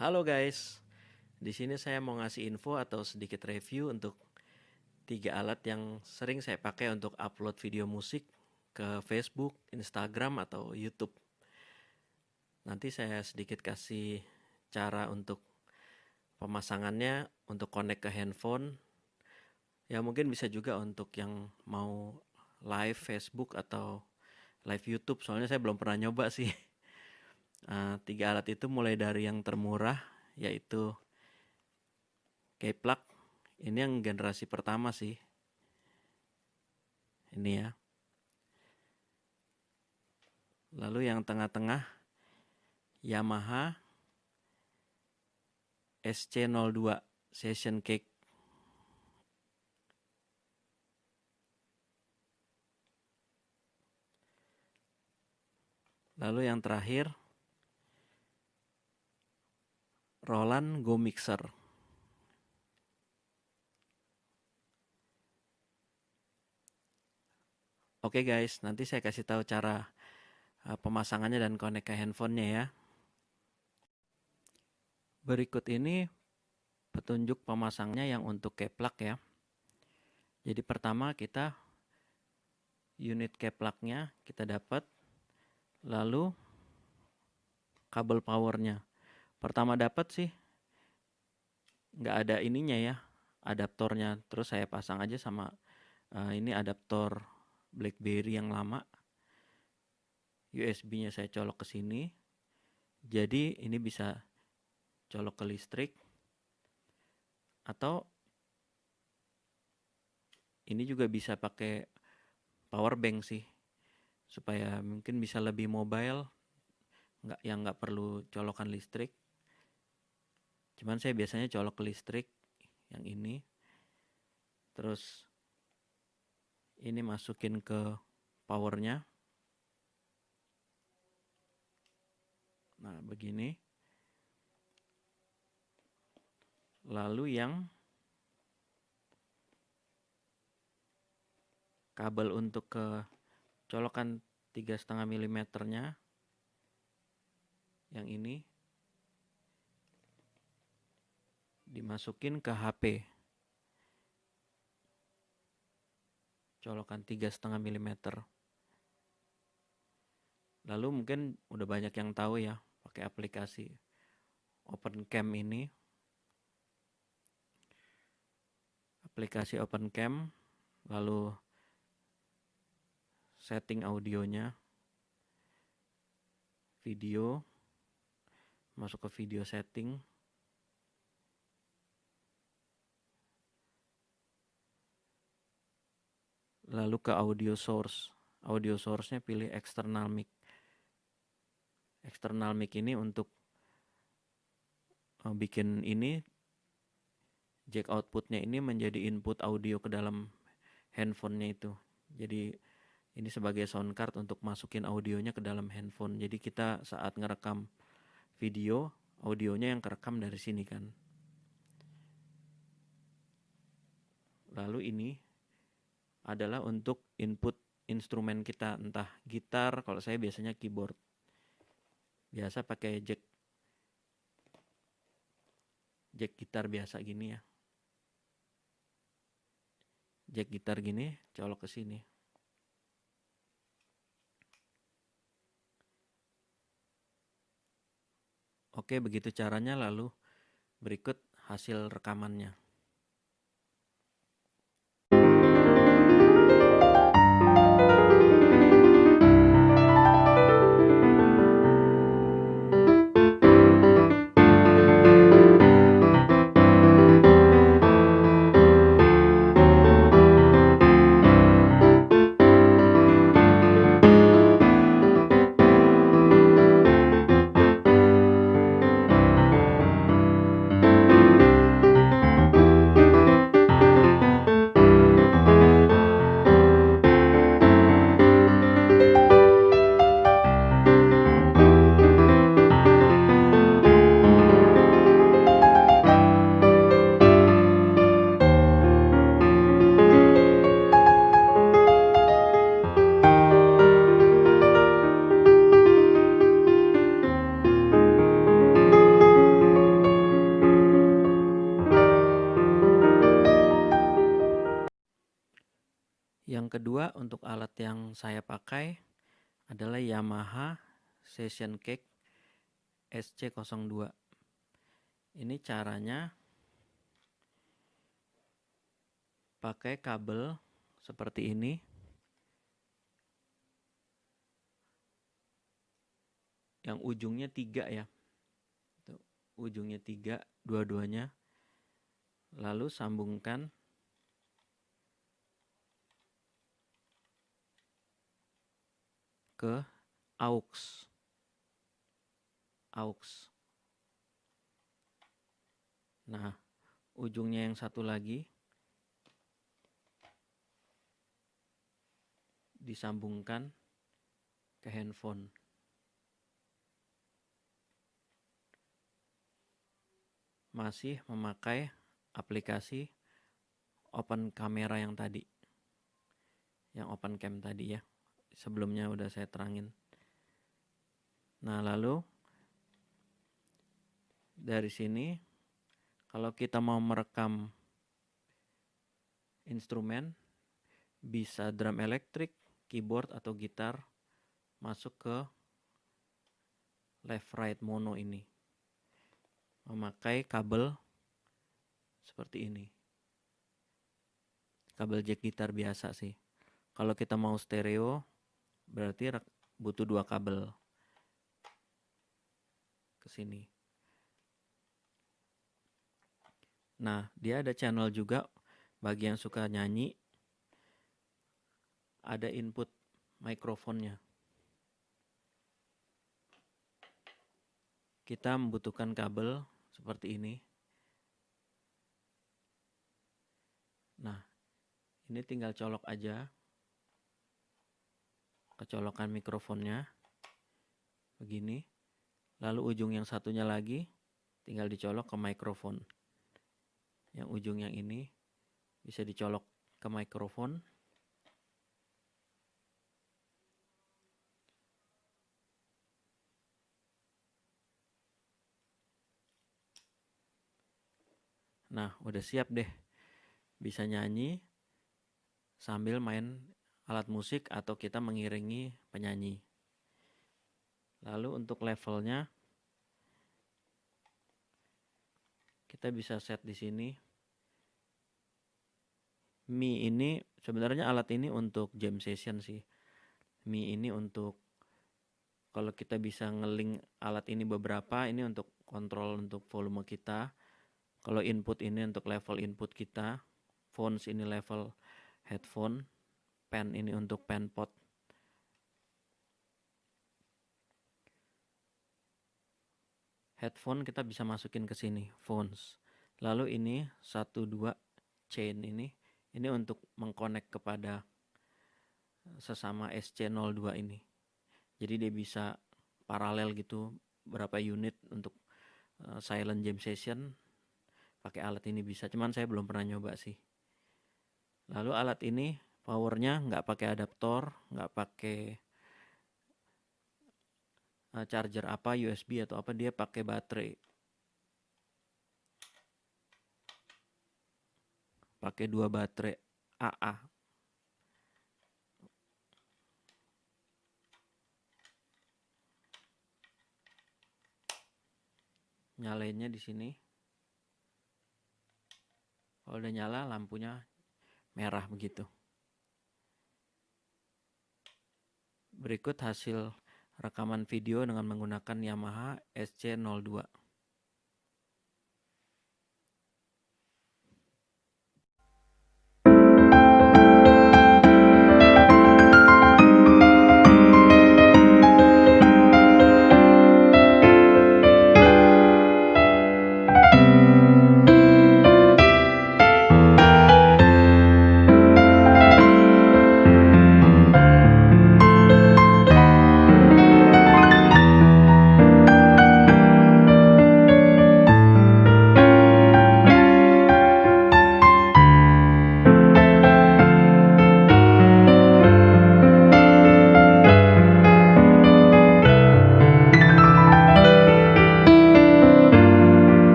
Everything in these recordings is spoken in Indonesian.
Halo guys, di sini saya mau ngasih info atau sedikit review untuk 3 alat yang sering saya pakai untuk upload video musik ke Facebook, Instagram, atau YouTube. Nanti saya sedikit kasih cara untuk pemasangannya, untuk connect ke handphone. Ya mungkin bisa juga untuk yang mau live Facebook atau live YouTube, soalnya saya belum pernah nyoba sih. 3 alat itu mulai dari yang termurah, yaitu Kplug. Ini yang generasi pertama sih. Ini ya. Lalu yang tengah-tengah Yamaha SC02 Session Cake. Lalu yang terakhir Roland Go Mixer. Oke guys, nanti saya kasih tahu cara pemasangannya dan connect ke handphonenya ya. Berikut ini petunjuk pemasangnya yang untuk Kplug ya. Jadi pertama kita unit Kplugnya kita dapat, lalu kabel powernya. Pertama dapat sih nggak ada ininya ya, adaptornya. Terus saya pasang aja sama ini adaptor BlackBerry yang lama. USB-nya saya colok ke sini. Jadi ini bisa colok ke listrik. Atau ini juga bisa pakai power bank sih. Supaya mungkin bisa lebih mobile, nggak perlu colokan listrik. Cuman saya biasanya colok ke listrik yang ini. Terus ini masukin ke powernya. Nah begini. Lalu yang kabel untuk ke colokan 3,5 mm-nya yang ini dimasukin ke HP. Colokan 3,5 mm. Lalu mungkin udah banyak yang tahu ya pakai aplikasi OpenCam ini. Aplikasi OpenCam, lalu setting audionya, video, masuk ke video setting. Lalu ke audio source. Audio source-nya pilih external mic. External mic ini untuk bikin ini jack outputnya ini menjadi input audio ke dalam handphonenya itu. Jadi ini sebagai sound card untuk masukin audionya ke dalam handphone. Jadi kita saat ngerekam video, audionya yang kerekam dari sini kan. Lalu ini adalah untuk input instrumen kita, entah gitar, kalau saya biasanya keyboard. Biasa pakai jack gitar biasa gini ya. Jack gitar gini, colok ke sini. Oke, begitu caranya, lalu berikut hasil rekamannya. kedua untuk alat yang saya pakai adalah Yamaha Session Cake SC02. Ini caranya pakai kabel seperti ini. Yang ujungnya 3 ya. Ujungnya 3 dua-duanya. Lalu sambungkan ke aux. Nah, ujungnya yang satu lagi disambungkan ke handphone. Masih memakai aplikasi open camera yang tadi, yang open cam tadi ya, sebelumnya udah saya terangin. Nah, lalu dari sini kalau kita mau merekam instrumen, bisa drum elektrik, keyboard atau gitar, masuk ke left right mono ini, memakai kabel seperti ini. Kabel jack gitar biasa sih. Kalau kita mau stereo, berarti butuh 2 kabel ke sini. Nah, dia ada channel juga bagi yang suka nyanyi. Ada input mikrofonnya. Kita membutuhkan kabel seperti ini. Nah, ini tinggal colok aja ke colokan mikrofonnya. Begini. Lalu ujung yang satunya lagi tinggal dicolok ke mikrofon. Yang ujung yang ini bisa dicolok ke mikrofon. Nah, udah siap deh. Bisa nyanyi sambil main alat musik atau kita mengiringi penyanyi. Lalu untuk levelnya kita bisa set di sini. Mi ini sebenarnya alat ini untuk jam session sih. Mi ini untuk kalau kita bisa nge-link alat ini beberapa, ini untuk kontrol untuk volume kita. Kalau input ini untuk level input kita. Phones ini level headphone. Pen ini untuk pen pot. Headphone kita bisa masukin ke sini, phones. Lalu ini 1 2 chain ini untuk mengkonek kepada sesama SC02 ini. Jadi dia bisa paralel gitu, berapa unit untuk silent jam session pakai alat ini bisa. Cuman saya belum pernah nyoba sih. Lalu alat ini powernya nggak pakai adaptor, nggak pakai charger apa, USB atau apa, dia pakai baterai. Pakai 2 baterai AA. Nyalainnya di sini. Kalau udah nyala lampunya merah begitu. Berikut hasil rekaman video dengan menggunakan Yamaha SC02.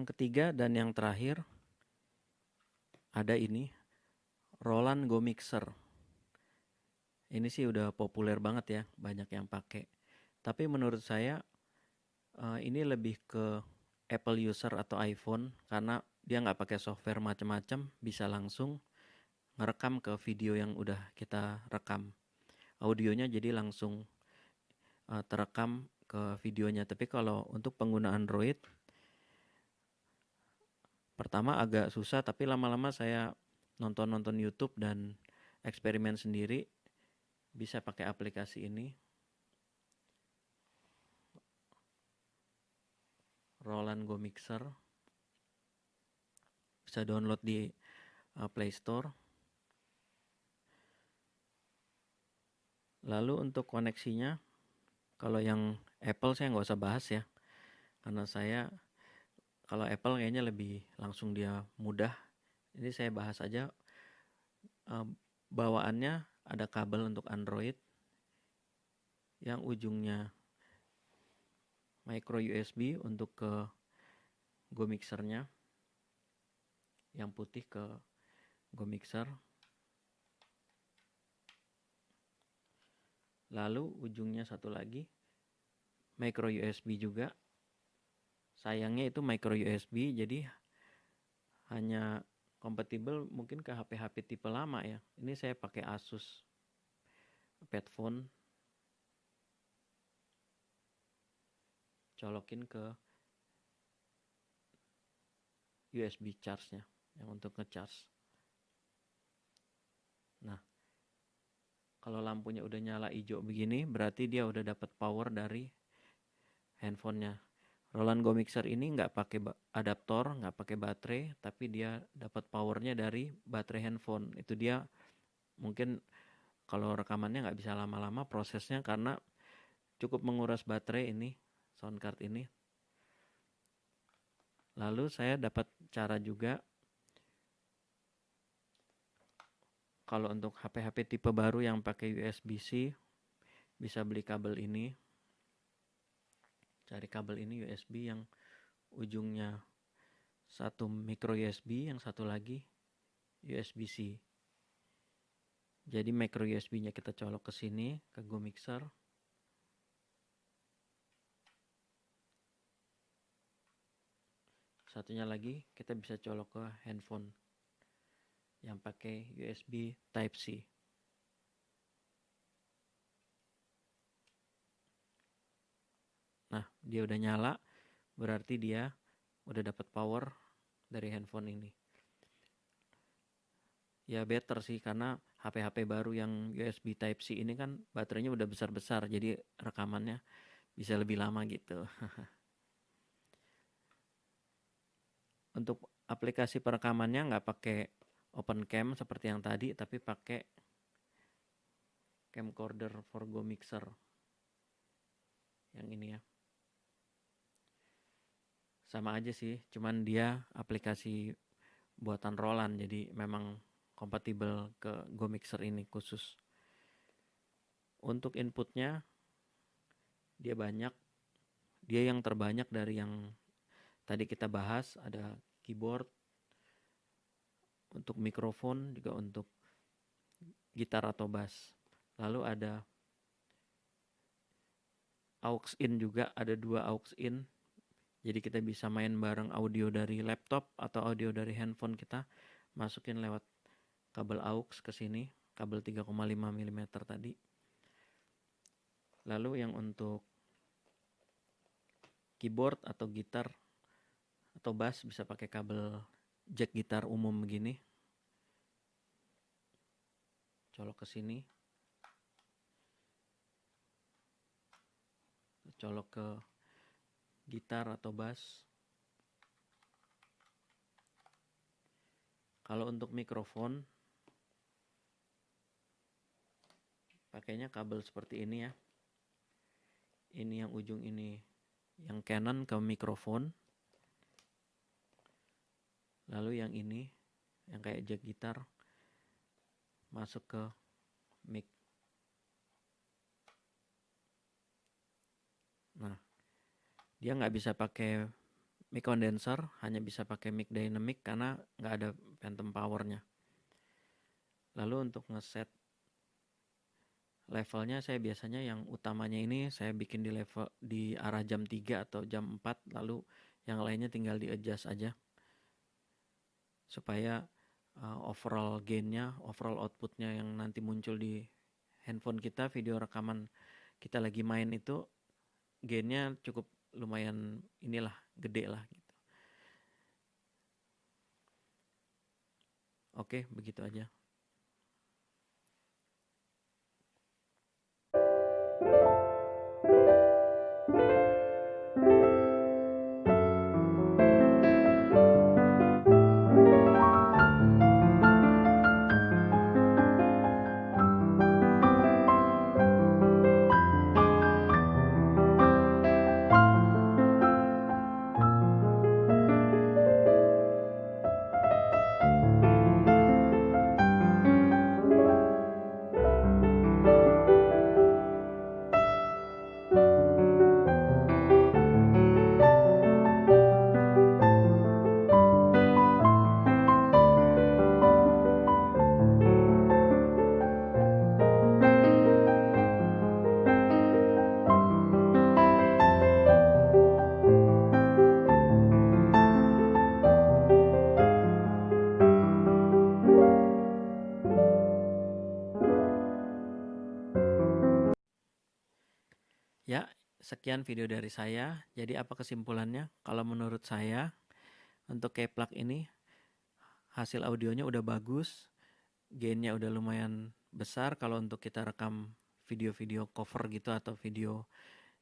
Yang ketiga dan yang terakhir ada ini Roland Go Mixer. Ini sih udah populer banget ya, banyak yang pakai. Tapi menurut saya ini lebih ke Apple user atau iPhone karena dia nggak pakai software macam-macam, bisa langsung ngerekam ke video yang udah kita rekam. Audionya jadi langsung terekam ke videonya. Tapi kalau untuk pengguna Android, pertama agak susah, tapi lama-lama saya nonton YouTube dan eksperimen sendiri, bisa pakai aplikasi ini, Roland Go Mixer. Bisa download di Play Store. Lalu untuk koneksinya, kalau yang Apple saya nggak usah bahas ya, karena saya kalau Apple kayaknya lebih langsung, dia mudah. Ini saya bahas aja. Bawaannya ada kabel untuk Android yang ujungnya micro USB untuk ke Go Mixernya, yang putih ke Go Mixer. Lalu ujungnya satu lagi micro USB juga. Sayangnya itu micro USB, jadi hanya kompatibel mungkin ke HP-HP tipe lama ya. Ini saya pakai Asus Padfone, colokin ke USB charge-nya yang untuk ngecharge. Nah, kalau lampunya udah nyala hijau begini, berarti dia udah dapat power dari handphonenya. Roland Go Mixer ini nggak pakai adaptor, nggak pakai baterai, tapi dia dapat powernya dari baterai handphone. Itu dia mungkin kalau rekamannya nggak bisa lama-lama prosesnya karena cukup menguras baterai ini, sound card ini. Lalu saya dapat cara juga, kalau untuk HP-HP tipe baru yang pakai USB-C, bisa beli kabel ini. Cari kabel ini USB yang ujungnya satu micro USB, yang satu lagi USB-C. Jadi micro USB-nya kita colok ke sini, ke Go Mixer. Satunya lagi kita bisa colok ke handphone yang pakai USB Type-C. Nah, dia udah nyala, berarti dia udah dapat power dari handphone ini. Ya better sih, karena HP-HP baru yang USB Type-C ini kan baterainya udah besar-besar, jadi rekamannya bisa lebih lama gitu. Untuk aplikasi perekamannya nggak pakai open cam seperti yang tadi, tapi pakai camcorder for Go Mixer yang ini ya. Sama aja sih, cuman dia aplikasi buatan Roland, jadi memang kompatibel ke Go Mixer ini khusus. Untuk inputnya dia banyak, dia yang terbanyak dari yang tadi kita bahas. Ada keyboard, untuk mikrofon, juga untuk gitar atau bass. Lalu ada aux in juga, ada 2 aux in. Jadi kita bisa main bareng audio dari laptop atau audio dari handphone kita, masukin lewat kabel aux ke sini, kabel 3,5 mm tadi. Lalu yang untuk keyboard atau gitar atau bass bisa pakai kabel jack gitar umum begini. Colok ke sini. Colok ke gitar atau bass. Kalau untuk mikrofon, pakainya kabel seperti ini ya. Ini yang ujung ini yang Canon ke mikrofon. Lalu yang ini yang kayak jack gitar masuk ke mic. Nah, dia nggak bisa pakai mic condenser, hanya bisa pakai mic dynamic karena nggak ada phantom powernya. Lalu untuk ngeset levelnya, saya biasanya yang utamanya ini saya bikin di level di arah jam 3 atau jam 4, lalu yang lainnya tinggal di adjust aja supaya overall gainnya, overall outputnya yang nanti muncul di handphone kita, video rekaman kita lagi main itu gainnya cukup lumayan inilah, gede lah gitu. Oke, begitu aja. Ya, sekian video dari saya. Jadi apa kesimpulannya? Kalau menurut saya, untuk K-Plug ini hasil audionya udah bagus, gainnya udah lumayan besar kalau untuk kita rekam video-video cover gitu atau video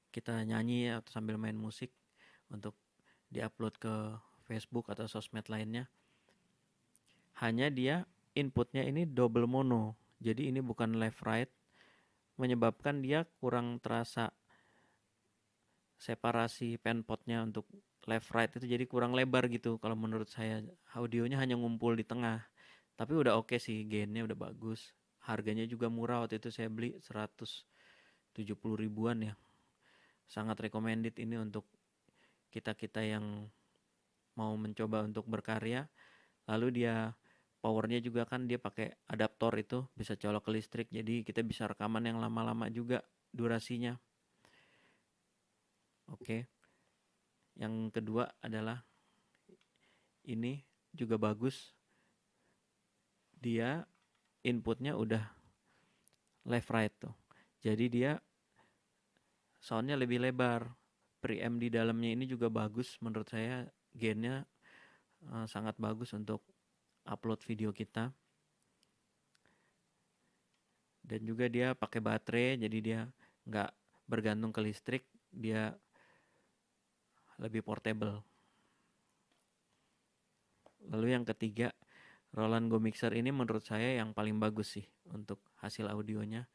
kita nyanyi atau sambil main musik untuk diupload ke Facebook atau sosmed lainnya. Hanya dia inputnya ini double mono, jadi ini bukan left right, menyebabkan dia kurang terasa separasi penpotnya untuk left right itu jadi kurang lebar gitu. Kalau menurut saya audionya hanya ngumpul di tengah, tapi udah oke sih, gainnya udah bagus, harganya juga murah. Waktu itu saya beli 170 ribuan ya, sangat recommended ini untuk kita-kita yang mau mencoba untuk berkarya. Lalu dia powernya juga kan dia pakai adaptor, itu bisa colok ke listrik, jadi kita bisa rekaman yang lama-lama juga durasinya. Oke. Yang kedua adalah ini juga bagus, dia inputnya udah left right tuh, jadi dia soundnya lebih lebar. Preamp di dalamnya ini juga bagus menurut saya, gainnya sangat bagus untuk upload video kita. Dan juga dia pakai baterai, jadi dia nggak bergantung ke listrik, dia lebih portable. Lalu yang ketiga, Roland Go Mixer ini menurut saya yang paling bagus sih untuk hasil audionya.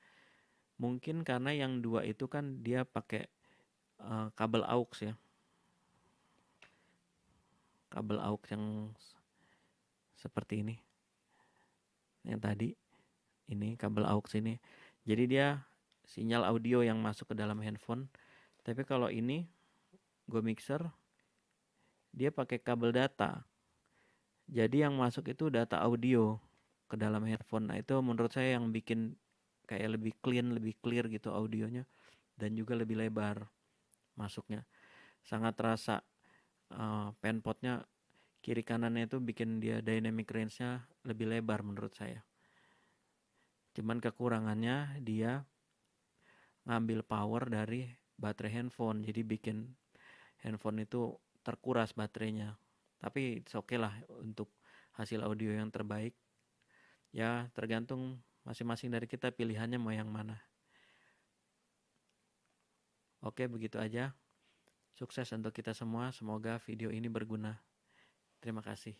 Mungkin karena yang dua itu kan dia pakai kabel aux ya, kabel aux yang seperti ini, yang tadi ini kabel aux ini, jadi dia sinyal audio yang masuk ke dalam handphone. Tapi kalau ini Go Mixer dia pakai kabel data, jadi yang masuk itu data audio ke dalam handphone. Nah itu menurut saya yang bikin kayak lebih clean, lebih clear gitu audionya, dan juga lebih lebar masuknya. Sangat terasa penpotnya kiri kanannya itu bikin dia dynamic range-nya lebih lebar menurut saya. Cuman kekurangannya dia ngambil power dari baterai handphone, jadi bikin handphone itu terkuras baterainya. Tapi it's okay lah untuk hasil audio yang terbaik. Ya tergantung masing-masing dari kita pilihannya mau yang mana. Oke, begitu aja. Sukses untuk kita semua. Semoga video ini berguna. Terima kasih.